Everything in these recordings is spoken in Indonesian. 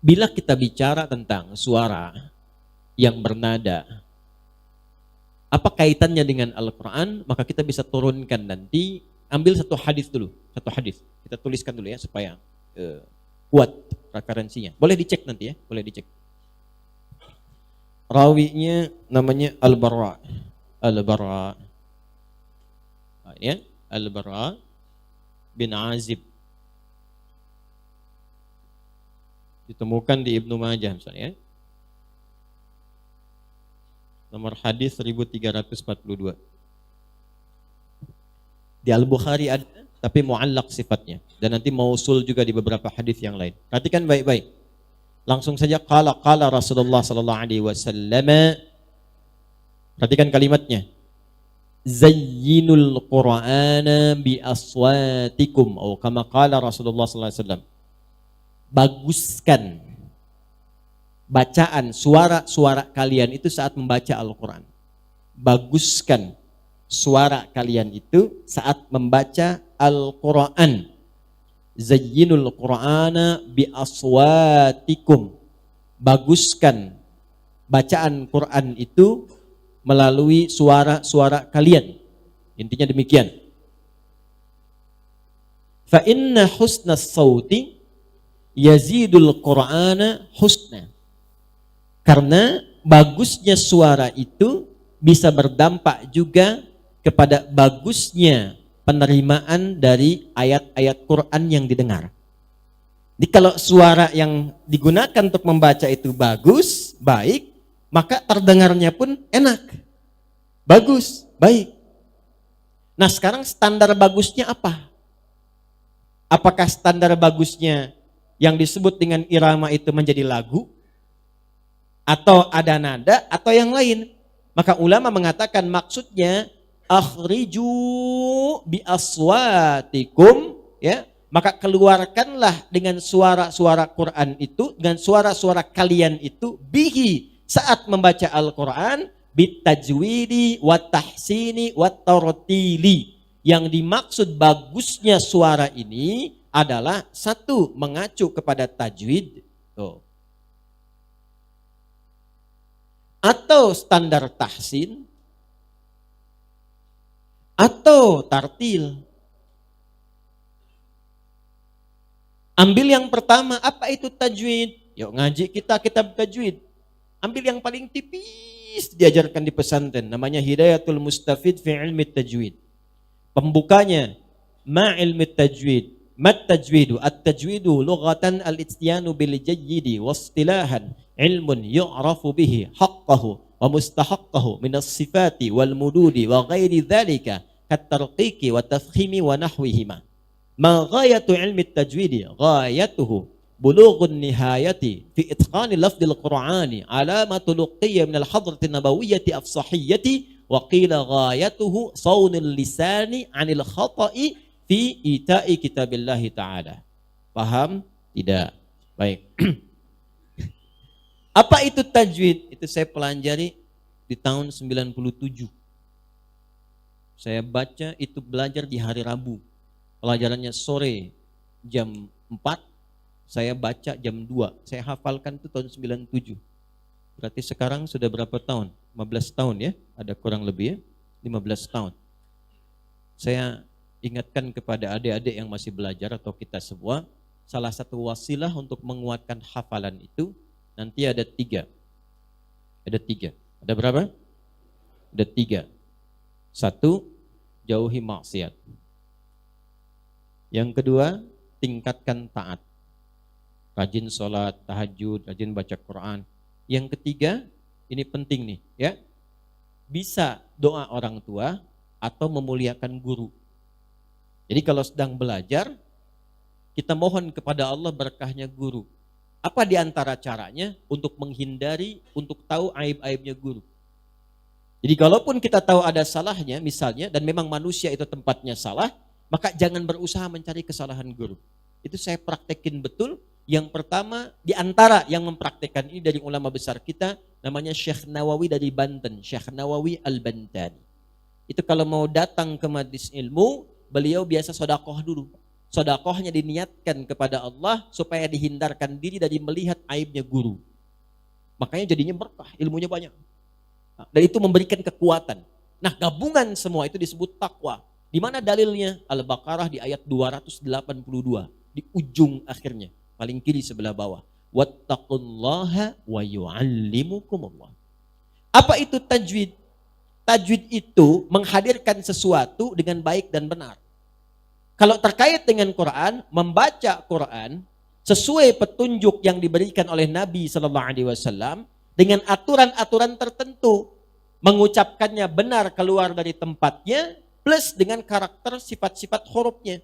bila kita bicara tentang suara yang bernada, apa kaitannya dengan Al-Quran, maka kita bisa turunkan nanti, ambil satu hadis dulu, kita tuliskan dulu ya supaya kuat referensinya. Boleh dicek nanti ya, boleh dicek. Rawinya namanya Al-Bara. Ya, Al-Bara bin Azib. Ditemukan di Ibnu Majah misalnya. Nomor hadis 1342. Di Al-Bukhari ada, tapi mu'allaq sifatnya. Dan nanti mausul juga di beberapa hadis yang lain. Perhatikan baik-baik. Langsung saja qala Rasulullah sallallahu alaihi wasallam. Perhatikan kalimatnya. Zayyinul Qur'ana bi aswatikum, atau kama qala Rasulullah sallallahu alaihi wasallam. Baguskan bacaan suara kalian itu saat membaca Al-Quran. Baguskan suara kalian itu saat membaca Al-Quran. Zayyinul Qur'ana bi aswatikum. Baguskan bacaan Quran itu melalui suara kalian. Intinya demikian. Fa inna husnas sauti yazidul Qur'ana husna. Karena bagusnya suara itu bisa berdampak juga kepada bagusnya penerimaan dari ayat-ayat Quran yang didengar. Jadi kalau suara yang digunakan untuk membaca itu bagus, baik, maka terdengarnya pun enak. Bagus, baik. Nah sekarang standar bagusnya apa? Apakah standar bagusnya yang disebut dengan irama itu menjadi lagu? Atau ada nada, atau yang lain? Maka ulama mengatakan maksudnya akhriju bi aswatikum, ya, maka keluarkanlah dengan suara-suara Quran itu, dengan suara-suara kalian itu, bihi, saat membaca Al-Quran, bitajwidi wat tahsini wat tartili. Yang dimaksud bagusnya suara ini adalah satu, mengacu kepada tajwid, atau standar tahsin, atau tartil. Ambil yang pertama, apa itu tajwid? Yuk ngaji kita kitab tajwid. Ambil yang paling tipis diajarkan di pesantren, namanya Hidayatul Mustafid fi ilmi tajwid. Pembukanya, ma ilmi tajwid, mat tajwidu, at-tajwidu lughatan al-ityanu bil jayyidi wastilahan ilmun yu'rafu bihi haqqahu wa mustahaqqahu min as-sifati wal mududi wa ghairi dhalika kat-tarqiqi wa tafkhimi wa nahwihima. Ma ghayatu ilmi at-tajwidi ghayatuhu bulughun nihayati fi itqani lafdil Qur'ani alamatu luqiyya min al-hadrati nabawiyyati afsahiyyati wa qila ghayatuhu sawnil lisani 'anil khata'i fi ita'i kitabillahi ta'ala. Paham? Tidak. Baik. Apa itu tajwid? Itu saya pelajari di tahun 97. Saya baca itu, belajar di hari Rabu. Pelajarannya sore jam 4, saya baca jam 2. Saya hafalkan itu tahun 97. Berarti sekarang sudah berapa tahun? 15 tahun ya? Ada kurang lebih ya? 15 tahun. Saya ingatkan kepada adik-adik yang masih belajar atau kita semua, salah satu wasilah untuk menguatkan hafalan itu nanti ada 3. Ada 3. Ada berapa? Ada 3. 1, jauhi maksiat. Yang kedua, tingkatkan taat. Rajin sholat, tahajud, rajin baca Quran. Yang ketiga, ini penting nih ya, bisa doa orang tua atau memuliakan guru. Jadi kalau sedang belajar, kita mohon kepada Allah berkahnya guru. Apa di antara caranya untuk menghindari, untuk tahu aib-aibnya guru? Jadi kalaupun kita tahu ada salahnya misalnya, dan memang manusia itu tempatnya salah, maka jangan berusaha mencari kesalahan guru. Itu saya praktekin betul. Yang pertama di antara yang mempraktekkan ini dari ulama besar kita, namanya Syekh Nawawi dari Banten, Syekh Nawawi Al-Bantani. Itu kalau mau datang ke majlis ilmu, beliau biasa sedekah dulu. Sedekahnya diniatkan kepada Allah supaya dihindarkan diri dari melihat aibnya guru. Makanya jadinya berkah, ilmunya banyak. Dan itu memberikan kekuatan. Nah, gabungan semua itu disebut takwa. Di mana dalilnya? Al-Baqarah di ayat 282 di ujung akhirnya, paling kiri sebelah bawah. Wattaqullaha wa yu'allimukumullah. Apa itu tajwid? Tajwid itu menghadirkan sesuatu dengan baik dan benar. Kalau terkait dengan Quran, membaca Quran sesuai petunjuk yang diberikan oleh Nabi Sallallahu Alaihi Wasallam dengan aturan-aturan tertentu, mengucapkannya benar keluar dari tempatnya, plus dengan karakter sifat-sifat hurufnya.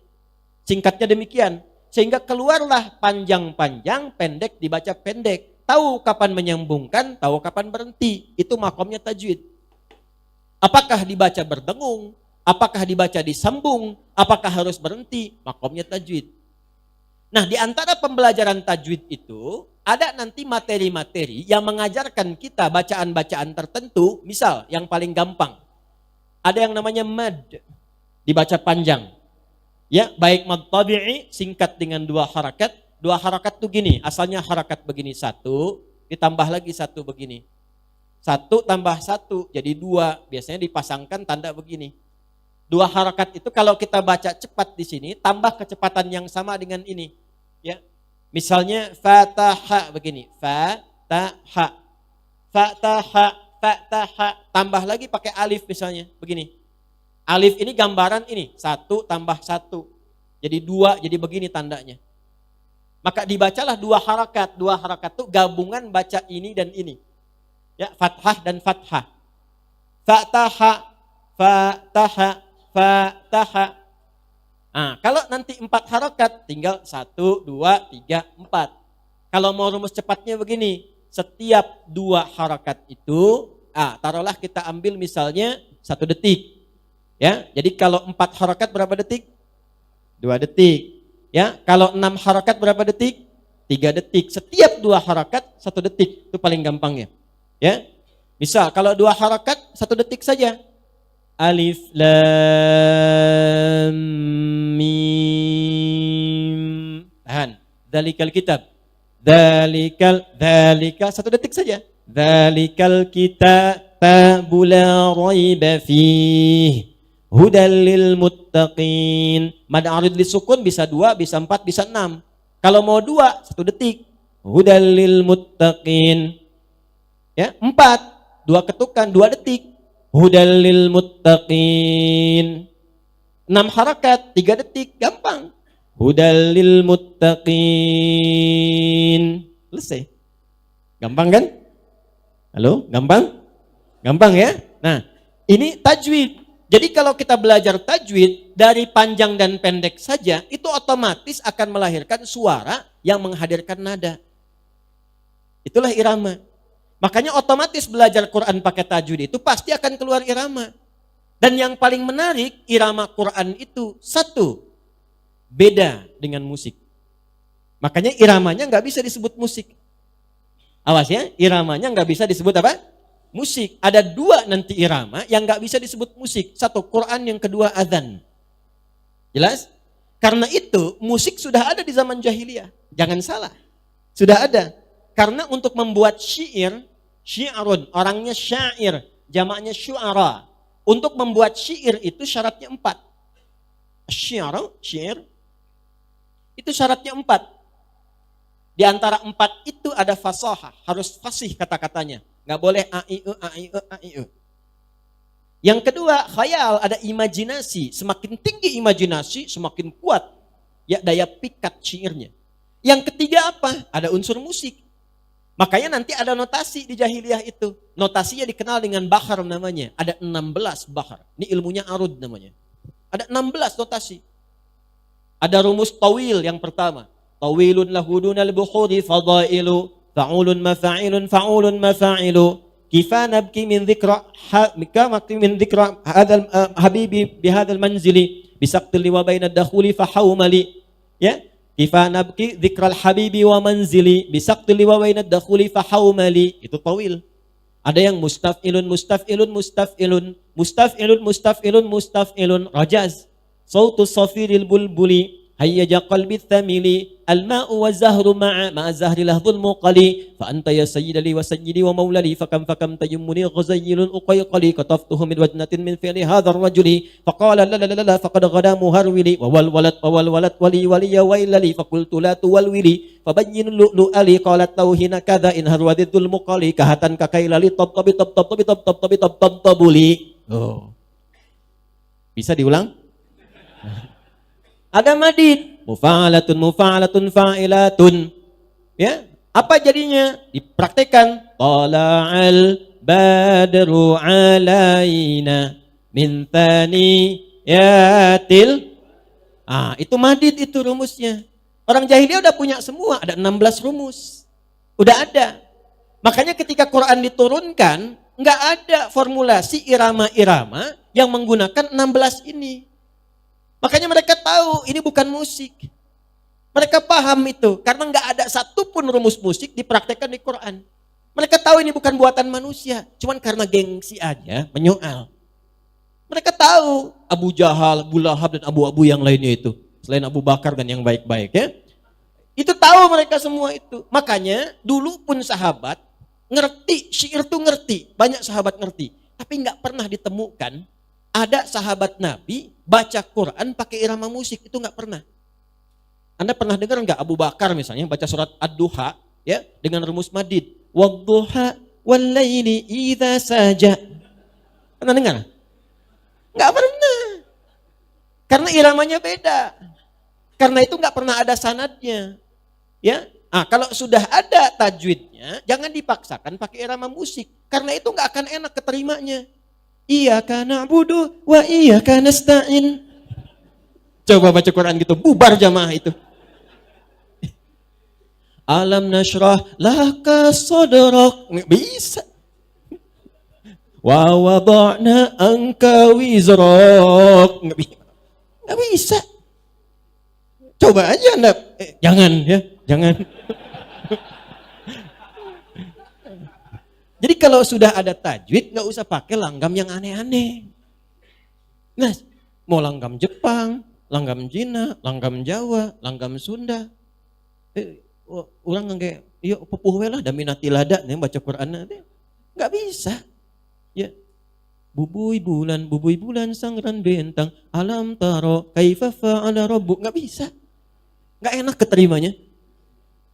Singkatnya demikian, sehingga keluarlah panjang-panjang, pendek dibaca pendek. Tahu kapan menyambungkan, tahu kapan berhenti. Itu makomnya tajwid. Apakah dibaca berdengung? Apakah dibaca disambung? Apakah harus berhenti? Makomnya tajwid. Nah, di antara pembelajaran tajwid itu, ada nanti materi-materi yang mengajarkan kita bacaan-bacaan tertentu. Misal, yang paling gampang. Ada yang namanya mad, dibaca panjang. Ya, baik mad tabi'i, singkat dengan 2 harakat. 2 harakat tuh gini, asalnya harakat begini 1, ditambah lagi 1 begini. 1 tambah 1 jadi 2, biasanya dipasangkan tanda begini. 2 harakat itu kalau kita baca cepat di sini, tambah kecepatan yang sama dengan ini. Ya, misalnya fataha begini, fataha, fataha, fataha, tambah lagi pakai alif misalnya begini. Alif ini gambaran ini 1 tambah 1, jadi 2, jadi begini tandanya. Maka dibacalah 2 harakat. 2 harakat itu gabungan baca ini dan ini. Ya, fathah dan fathah. Fataha, fataha, fataha. Nah, kalau nanti 4 harakat tinggal 1, 2, 3, 4. Kalau mau rumus cepatnya begini, setiap 2 harakat itu, taruhlah kita ambil misalnya 1 detik. Ya, jadi kalau 4 harakat berapa detik? 2 detik. Ya, kalau 6 harakat berapa detik? 3 detik. Setiap 2 harakat 1 detik. Itu paling gampangnya. Ya. Misal kalau 2 harakat 1 detik saja. Alif lam mim. Tahan. Dzalikal kitab. Dzalika 1 detik saja. Dzalikal kitabu la raiba fihi. Hudal lil muttaqin. Mad arid lisukun bisa 2, bisa 4, bisa 6. Kalau mau 2, 1 detik. Hudal lil muttaqin. Ya, 4, 2 ketukan, 2 detik. Hudal lil muttaqin. 6 harakat, 3 detik, gampang. Hudal lil muttaqin. Selesai. Gampang kan? Halo, gampang? Gampang ya? Nah, ini tajwid. Jadi kalau kita belajar tajwid dari panjang dan pendek saja, itu otomatis akan melahirkan suara yang menghadirkan nada. Itulah irama. Makanya otomatis belajar Quran pakai tajwid itu pasti akan keluar irama. Dan yang paling menarik, irama Quran itu 1, beda dengan musik. Makanya iramanya nggak bisa disebut musik. Awas ya, iramanya nggak bisa disebut apa? Musik. Ada 2 nanti irama yang nggak bisa disebut musik. 1 Quran, yang kedua adzan. Jelas? Karena itu musik sudah ada di zaman jahiliyah. Jangan salah. Sudah ada. Karena untuk membuat syi'run, orangnya syair, jamaknya syu'ara. Untuk membuat syair itu syaratnya 4. Syair, itu syaratnya 4. Di antara 4 itu ada fasahah, harus fasih kata-katanya. Nggak boleh a-i-e. Yang kedua, khayal, ada imajinasi. Semakin tinggi imajinasi, semakin kuat ya daya pikat syairnya. Yang ketiga apa? Ada unsur musik. Makanya nanti ada notasi di jahiliyah itu. Notasinya dikenal dengan bahar namanya. Ada 16 bahar. Ini ilmunya arud namanya. Ada 16 notasi. Ada rumus tawil yang pertama. Tawilun lahudunal bukhuri fadailu. Fa'ulun mafa'ilun fa'ulun mafa'ilu. Kifa nabki min dhikra hadal habibi bihadal manzili. Bisaqtili wa baina dakhuli fahawmali. Ya. Kifa nabki dzikral habibi wa manzili bisaqtili wa baina dakhuli fahawmali. Itu tawil. Ada yang mustaf'ilun mustaf'ilun mustaf'ilun mustaf'ilun mustaf'ilun mustaf'ilun rajaz. Sautus safiril bulbuli هيج قلبي الثملي الماء والزهر مع الزهر لهض المقلي فأنت يا سيد لي وسيدي ومولى لي فكم تيمني غزيل أقيقلي كطفته من وجنة من فعل هذا الرجل فقال لا لا لا لا فقد غدا مهرولي وولولت ولي ويل لي فقلت لا تولولي فبين اللؤلؤ لي قالت له هنا كذا إن هرود المقلي كهتا ككيل لي طب لي. Oh. Bisa diulang? Ada madid, mufa'alatun fa'ilatun. Ya, apa jadinya? Dipraktekkan. Tala'al badru alaina min thaniyatil. Itu madid, itu rumusnya. Orang jahiliyah udah punya semua, ada 16 rumus. Udah ada. Makanya ketika Quran diturunkan, nggak ada formulasi irama-irama yang menggunakan 16 ini. Makanya mereka tahu ini bukan musik. Mereka paham itu karena nggak ada satupun rumus musik dipraktekkan di Quran. Mereka tahu ini bukan buatan manusia, cuman karena gengsi aja menyoal. Mereka tahu Abu Jahal, Abu Lahab dan Abu yang lainnya itu, selain Abu Bakar dan yang baik-baik ya. Itu tahu mereka semua itu. Makanya dulu pun sahabat ngerti syair tuh ngerti, banyak sahabat ngerti, tapi nggak pernah ditemukan ada sahabat Nabi baca Quran pakai irama musik, itu nggak pernah. Anda pernah dengar nggak Abu Bakar misalnya baca surat Ad-Duha ya dengan rumus madid, wadduha wallaili idza saja. Pernah dengar? Nggak pernah. Karena iramanya beda. Karena itu nggak pernah ada sanadnya. Ya, kalau sudah ada tajwidnya, jangan dipaksakan pakai irama musik. Karena itu nggak akan enak keterimanya. Iyyaka na'budu wa iyyaka nasta'in. Coba baca Quran gitu, bubar jamaah itu. Alam nashrah laka sadrak. Nggak bisa. Wa wada'na anka wizrak. Nggak bisa. Coba aja Anda. Jangan ya, jangan. Jadi kalau sudah ada tajwid, nggak usah pakai langgam yang aneh-aneh. Nah, mau langgam Jepang, langgam Cina, langgam Jawa, langgam Sunda. Orang kayak, yuk pepuh lah, daminati lada, nih baca Quran nanti. Nggak bisa. Ya, bubui bulan, sangran bentang, alam taro, kaifa fa'ala rabbuk. Nggak bisa. Nggak enak keterimanya.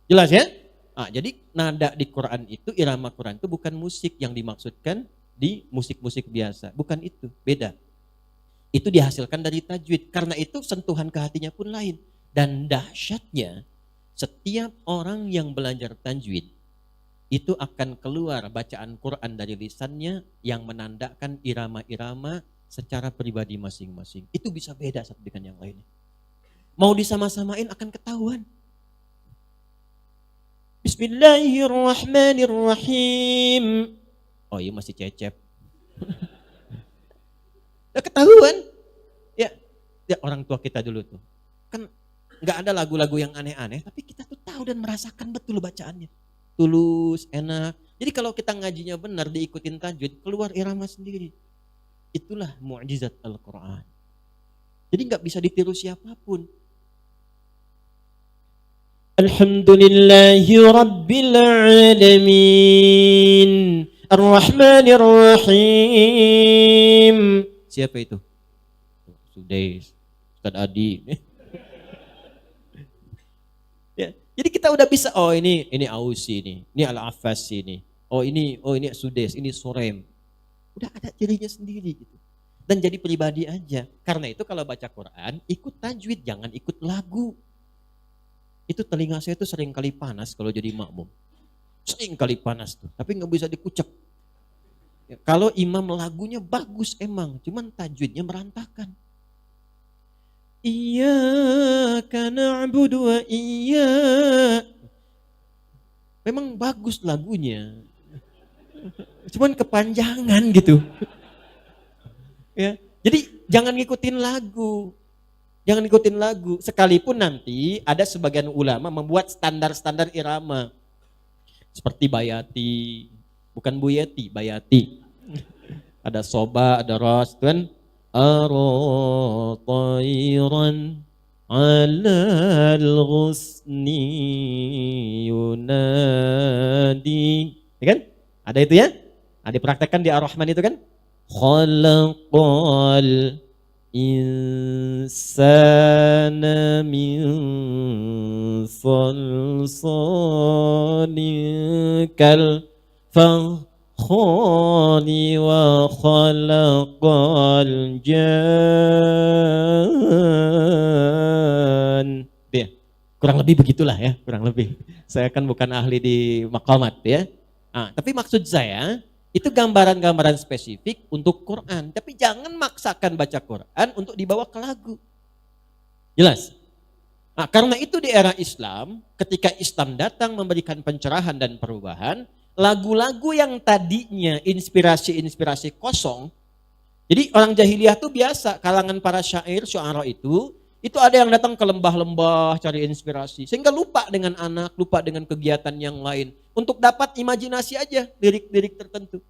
Jelas ya? Jadi nada di Quran itu, irama Quran itu bukan musik yang dimaksudkan di musik-musik biasa. Bukan itu, beda. Itu dihasilkan dari tajwid. Karena itu sentuhan ke hatinya pun lain. Dan dahsyatnya, setiap orang yang belajar tajwid, itu akan keluar bacaan Quran dari lisannya yang menandakan irama-irama secara pribadi masing-masing. Itu bisa beda satu dengan yang lainnya. Mau disama-samain akan ketahuan. Bismillahirrahmanirrahim. Oh iya masih cecep. Udah ketahuan. Ya orang tua kita dulu tuh. Kan gak ada lagu-lagu yang aneh-aneh, tapi kita tuh tahu dan merasakan betul bacaannya. Tulus, enak. Jadi kalau kita ngajinya benar, diikutin tajwid, keluar irama sendiri. Itulah mukjizat Al-Quran. Jadi gak bisa ditiru siapapun. Alhamdulillahi Rabbil Alamin Ar-Rahmanir Rahim. Siapa itu? Sudais, Ustaz Adi. Ya, jadi kita udah bisa, oh ini Ausi ini Al-Affasi ini. Oh ini Sudais, ini Surem. Udah ada cirinya sendiri gitu. Dan jadi pribadi aja. Karena itu kalau baca Quran, ikut tajwid, jangan ikut lagu. Itu telinga saya tuh sering kali panas kalau jadi makmum. Sering kali panas tuh, tapi nggak bisa dikucek. Ya, kalau imam lagunya bagus emang, cuman tajwidnya merantakan. Iyyaka na'budu wa memang bagus lagunya. Cuman kepanjangan gitu. Ya, jadi jangan ngikutin lagu. Jangan ikutin lagu, sekalipun nanti ada sebagian ulama membuat standar-standar irama. Seperti Bayati, bukan Buyeti, Bayati. Ada Soba, ada Ros, kan? Arotairan alal ghusni yunadi. Ya kan? Ada itu ya? Ada dipraktekkan di Ar-Rahman itu kan? Khalaqal insana min salsalin kal fakhari wa khalaqal jan. Ya, kurang lebih begitulah ya, kurang lebih. Saya kan bukan ahli di maqamat ya. Tapi maksud saya, itu gambaran-gambaran spesifik untuk Quran. Tapi jangan maksakan baca Quran untuk dibawa ke lagu. Jelas? Karena itu di era Islam, ketika Islam datang memberikan pencerahan dan perubahan, lagu-lagu yang tadinya inspirasi-inspirasi kosong, jadi orang jahiliyah tuh biasa, kalangan para syair, syu'ara itu ada yang datang ke lembah-lembah cari inspirasi. Sehingga lupa dengan anak, lupa dengan kegiatan yang lain. Untuk dapat imajinasi aja lirik-lirik tertentu.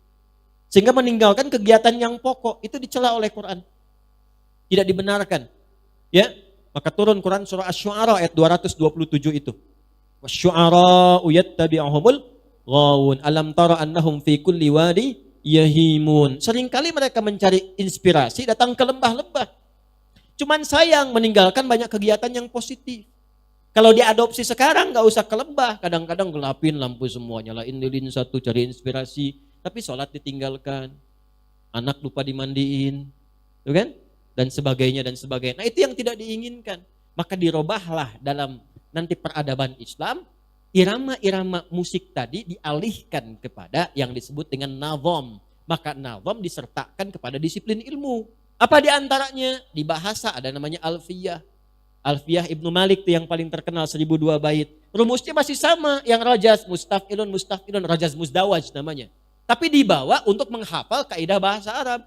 Sehingga meninggalkan kegiatan yang pokok. Itu dicela oleh Quran. Tidak dibenarkan. Ya, maka turun Quran surah Asy-Syu'ara ayat 227 itu. Wasy-syu'ara'u yattabi'uhumul ghawun. Alam tara annahum fi kulli wadi yahimun. Seringkali mereka mencari inspirasi datang ke lembah-lembah. Cuman sayang meninggalkan banyak kegiatan yang positif. Kalau diadopsi sekarang nggak usah ke lembah, kadang-kadang gelapin lampu semua, nyalain lilin satu cari inspirasi, tapi sholat ditinggalkan, anak lupa dimandiin, tuh kan? Dan sebagainya dan sebagainya. Nah itu yang tidak diinginkan. Maka dirobahlah dalam nanti peradaban Islam, irama-irama musik tadi dialihkan kepada yang disebut dengan nazam. Maka nazam disertakan kepada disiplin ilmu. Apa di antaranya? Di bahasa ada namanya Alfiyah. Alfiyah Ibnu Malik itu yang paling terkenal 1002 bait. Rumusnya masih sama, yang rajaz, mustafilun, rajaz muzdawaj namanya. Tapi dibawa untuk menghafal kaidah bahasa Arab.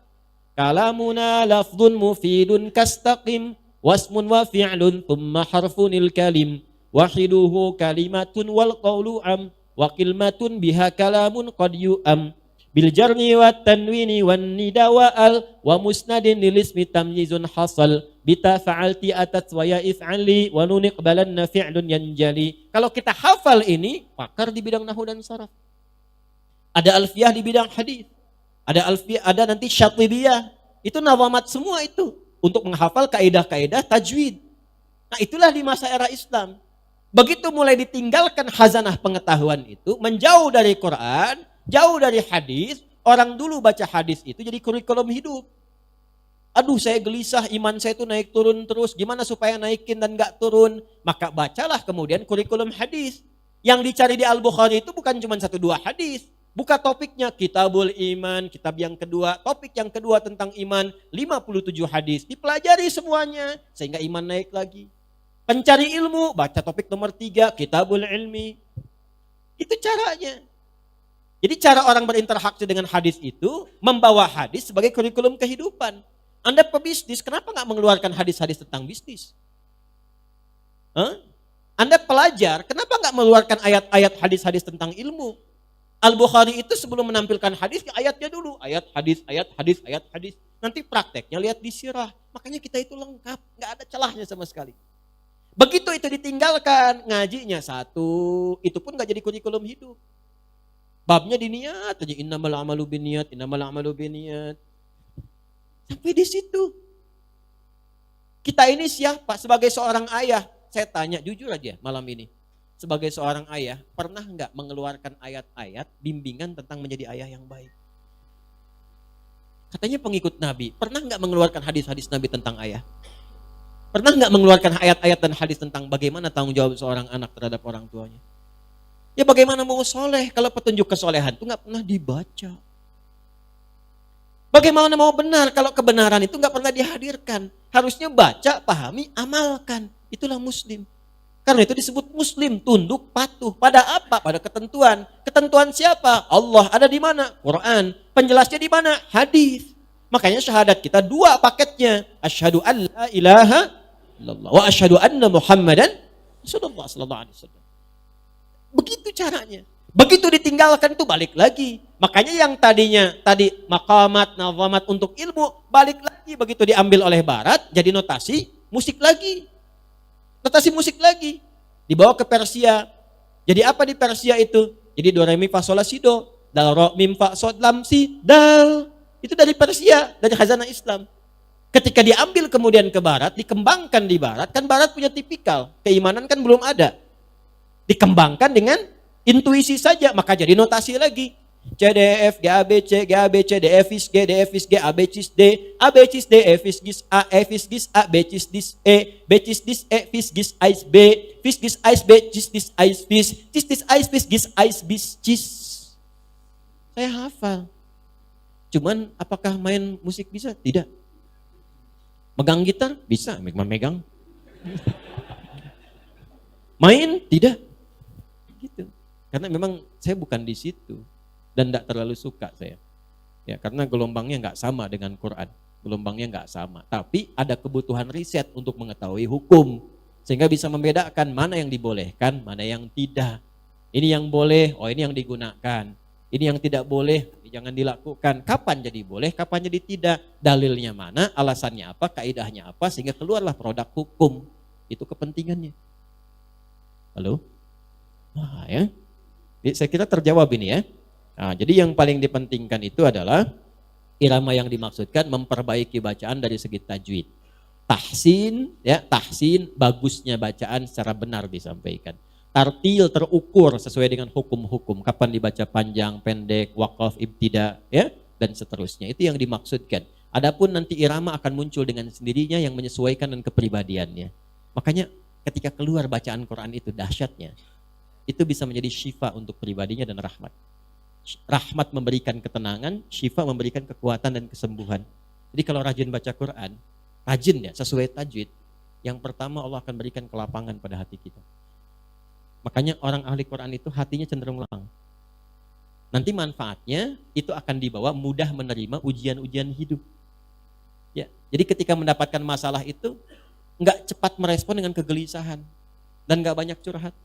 Kalamuna lafdun mufidun kastaqim, wasmun wa fi'lun thumma harfunil kalim, wahiduhu kalimatun wal qawlu am, wa kilmatun biha kalamun qad yu'am. Bil jarni wa tanwini wan nida wa al wa musnadin lil ismi tamyizun hasal bita fa'alti atat wa ya if'ali wa nun iqbalanna fi'lun yanjali. Kalau kita hafal ini, pakar di bidang nahwu dan saraf. Ada alfiyah di bidang hadis. Ada alfiyah, ada nanti syatibiyah. Itu nawamat semua itu untuk menghafal kaidah-kaidah tajwid. Nah, itulah di masa era Islam. Begitu mulai ditinggalkan khazanah pengetahuan itu, menjauh dari Quran, jauh dari hadis, orang dulu baca hadis itu jadi kurikulum hidup. Aduh saya gelisah, iman saya itu naik turun terus, gimana supaya naikin dan gak turun? Maka bacalah kemudian kurikulum hadis. Yang dicari di Al-Bukhari itu bukan cuma 1-2 hadis. Buka topiknya, Kitabul Iman, kitab yang kedua, topik yang kedua tentang iman, 57 hadis. Dipelajari semuanya, sehingga iman naik lagi. Pencari ilmu, baca topik nomor 3, Kitabul Ilmi. Itu caranya. Jadi cara orang berinteraksi dengan hadis itu membawa hadis sebagai kurikulum kehidupan. Anda pebisnis, kenapa nggak mengeluarkan hadis-hadis tentang bisnis? Anda pelajar, kenapa nggak mengeluarkan ayat-ayat hadis-hadis tentang ilmu? Al-Bukhari itu sebelum menampilkan hadis, ayatnya dulu. Ayat hadis, ayat hadis, ayat hadis. Nanti prakteknya lihat di sirah. Makanya kita itu lengkap, nggak ada celahnya sama sekali. Begitu itu ditinggalkan, ngajinya satu, itu pun nggak jadi kurikulum hidup. Babnya diniat aja, innamal amalu binniyat, innamal amalu binniyat. Sampai di situ. Kita ini siapa? Sebagai seorang ayah, saya tanya jujur aja malam ini. Sebagai seorang ayah, pernah enggak mengeluarkan ayat-ayat bimbingan tentang menjadi ayah yang baik? Katanya pengikut Nabi, pernah enggak mengeluarkan hadis-hadis Nabi tentang ayah? Pernah enggak mengeluarkan ayat-ayat dan hadis tentang bagaimana tanggung jawab seorang anak terhadap orang tuanya? Ya bagaimana mau soleh kalau petunjuk kesolehan itu nggak pernah dibaca. Bagaimana mau benar kalau kebenaran itu nggak pernah dihadirkan. Harusnya baca, pahami, amalkan. Itulah muslim. Karena itu disebut muslim, tunduk, patuh. Pada apa? Pada ketentuan. Ketentuan siapa? Allah. Ada di mana? Quran. Penjelasnya di mana? Hadis. Makanya syahadat kita 2 paketnya. Asyhadu an la ilaha illallah wa asyhadu anna Muhammadan sallallahu alaihi wasallam. Begitu caranya. Begitu ditinggalkan itu balik lagi. Makanya yang tadinya maqamat, nazamat untuk ilmu, balik lagi begitu diambil oleh barat, jadi notasi, musik lagi. notasi musik lagi. Dibawa ke Persia. Jadi apa di Persia itu? Jadi do re mi fa sol la si do, dal ro mim fa sol lam si dal. Itu dari Persia, dari khazanah Islam. Ketika diambil kemudian ke barat, dikembangkan di barat, kan barat punya tipikal, keimanan kan belum ada. Dikembangkan dengan intuisi saja, maka jadi notasi lagi. C, D, E, F, G, A, B, C, G, A, B, C, D, E, Fis, G, D, E, Fis, G, A, B, Cis, D, A, B, Cis, D, E, Fis, Gis, A, E, Fis, Gis, A, B, Cis, Dis, E, B, Cis, Dis, E, Fis, Gis, Ais, B, Fis, Gis, Ais, B, Cis, Dis, Ais, Fis, Cis, Dis, Ais, Fis, Gis, Ais, Bis, Cis. Saya hafal. Cuman apakah main musik bisa? Tidak. Megang gitar? Bisa, megang. Main? Tidak. Gitu. Karena memang saya bukan di situ. Dan tidak terlalu suka saya. Ya, karena gelombangnya nggak sama dengan Quran. Gelombangnya nggak sama. Tapi ada kebutuhan riset untuk mengetahui hukum. Sehingga bisa membedakan mana yang dibolehkan, mana yang tidak. Ini yang boleh, oh ini yang digunakan. Ini yang tidak boleh, jangan dilakukan. Kapan jadi boleh, kapan jadi tidak. Dalilnya mana, alasannya apa, kaidahnya apa. Sehingga keluarlah produk hukum. Itu kepentingannya. Halo? Nah, ya. Saya kira terjawab ini ya. Nah, jadi yang paling dipentingkan itu adalah irama yang dimaksudkan memperbaiki bacaan dari segi tajwid. Tahsin, ya, tahsin bagusnya bacaan secara benar disampaikan. Tartil terukur sesuai dengan hukum-hukum, kapan dibaca panjang, pendek, waqaf, ibtida, ya, dan seterusnya. Itu yang dimaksudkan. Adapun nanti irama akan muncul dengan sendirinya yang menyesuaikan dengan kepribadiannya. Makanya ketika keluar bacaan Quran itu dahsyatnya. Itu bisa menjadi syifa untuk pribadinya dan rahmat. Rahmat memberikan ketenangan, syifa memberikan kekuatan dan kesembuhan. Jadi kalau rajin baca Quran, rajin ya, sesuai tajwid, yang pertama Allah akan berikan kelapangan pada hati kita. Makanya orang ahli Quran itu hatinya cenderung lapang. Nanti manfaatnya itu akan dibawa mudah menerima ujian-ujian hidup. Ya, jadi ketika mendapatkan masalah itu, nggak cepat merespon dengan kegelisahan dan nggak banyak curhat.